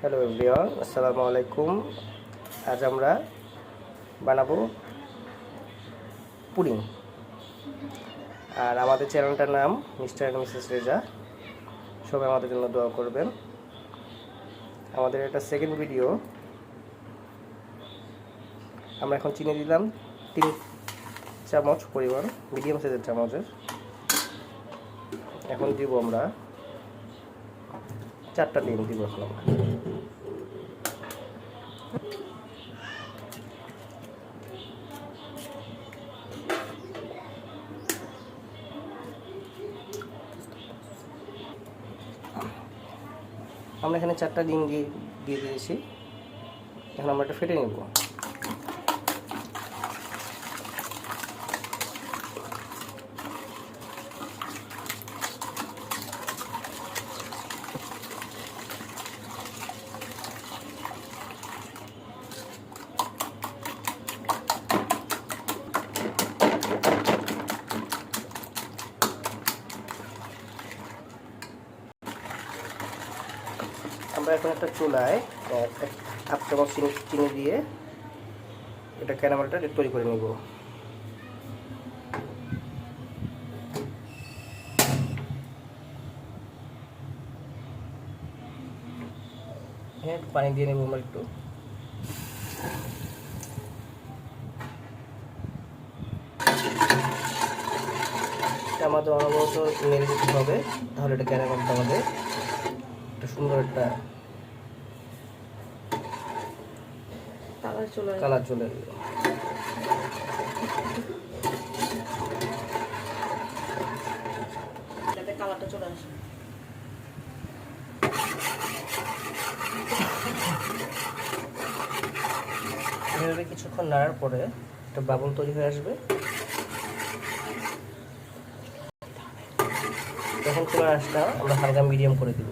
Hello everyone, আসসালামু আলাইকুম। আজ আমরা বানাবো পুডিং। আর আমাদের চ্যানেলটার নাম মিস্টার অ্যান্ড মিসেস রেজা। সবাই আমাদের জন্য দোয়া করবেন। আমাদের এটা সেকেন্ড ভিডিও। আমরা এখন চিনি দিলাম 3 চামচ পরিমাণ, মিডিয়াম সাইজের চামচের। এখন দিব আমরা 4টা ডিম দিব এখন আমরা। আমরা এখানে 4টা ডিম দিয়ে দিয়েছি। এখন আমরা এটা ফেটে নেব। আমরা এখন একটা চুলায় 1/2 চামচ চিনি দিয়ে এটা ক্যারামেলটা তৈরি করে নেব। হ্যাঁ, পানি দিয়ে নেব আমরা একটু। আমাদের অনবরত নেড়ে দিতে হবে, তাহলে এটা ক্যারামেলটা আমাদের একটা সুন্দর একটা কালার চলে আসবে। কালারটা চলে আসে। এভাবে কিছুক্ষণ নাড়ার পরে একটা বাবল তৈরি হয়ে আসবে। তখন চুলার আঁচটা আমরা হালকা মিডিয়াম করে দিব।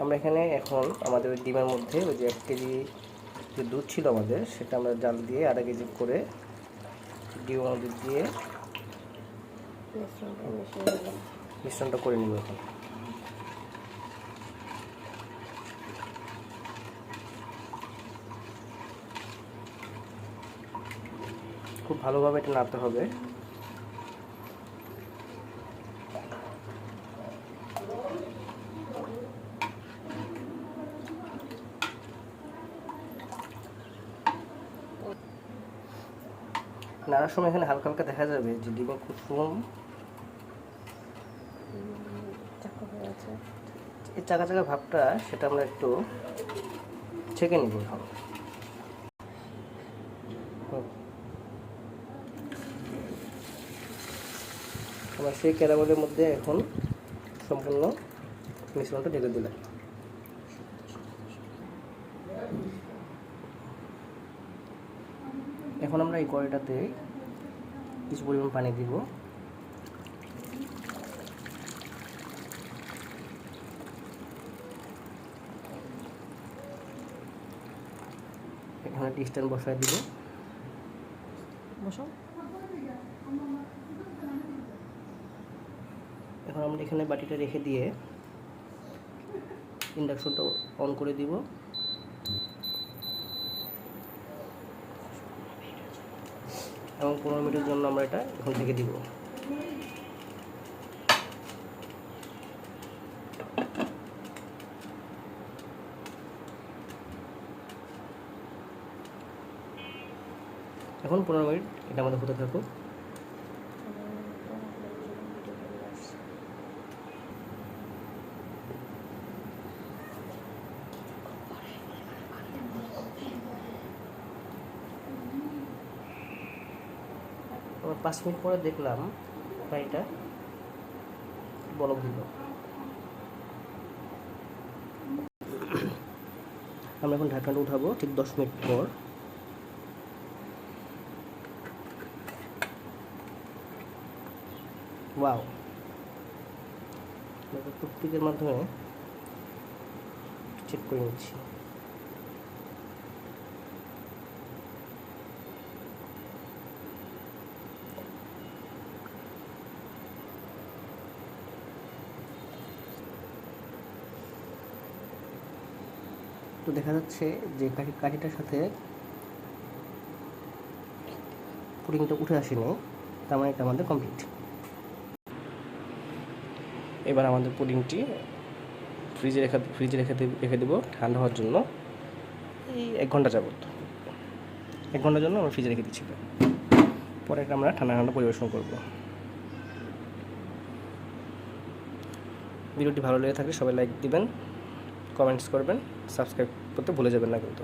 আমরা এখানে এখন আমাদের ওই ডিমের মধ্যে ওই যে 1 কেজি যে দুধ ছিল আমাদের, সেটা আমরা জাল দিয়ে আধা কেজি করে ডিমের মধ্যে দিয়ে মিশ্রণটা করে নিব। এখন খুব ভালোভাবে এটা নাড়তে হবে। নাড়ার সময় এখানে হালকা হালকা দেখা যাবে যে ডিমের কুসুম এই চাকা চাকা ভাবটা, সেটা আমরা একটু ছেঁকে নিব। এখন আমরা সেই ক্যারামেলের মধ্যে এখন সম্পূর্ণ মিশ্রণটা ঢেলে দিলাম। এখন আমরা এই কড়াইটাতে কিছু পরিমাণ পানি দিব। এখানে একটা স্ট্যান্ড বসায় দিব। এখন আমরা এখানে বাটিটা রেখে দিয়ে ইন্ডাকশনটা অন করে দিব। এবং 15 মিনিটের জন্য আমরা এটা এখন থেকে দিব। এখন 15 মিনিট এটা আমাদের হতে থাকুক। আবার 5 মিনিট পরে দেখলাম ফ্রাইটা বলক দিল। আমরা এখন ঢাকনাটা উঠাবো ঠিক 10 মিনিট পর। ওয়াও, টুথপিকের মাধ্যমে চেক করে নিচ্ছি। তো দেখা যাচ্ছে যে কাঠিটার সাথে পুডিংটা উঠে আসেনি, তার মানে এটা আমাদের কমপ্লিট। এবার আমাদের পুডিংটি ফ্রিজে রেখে দেবো ঠান্ডা হওয়ার জন্য। এই 1 ঘন্টা যাবত, 1 ঘন্টার জন্য আমরা ফ্রিজে রেখে দিচ্ছি। পরে এটা আমরা ঠান্ডা ঠান্ডা পরিবেশন করব। ভিডিওটি ভালো লেগে থাকলে সবাই লাইক দিবেন, কমেন্টস করবেন, সাবস্ক্রাইব করতে ভুলে যাবেন না কিন্তু।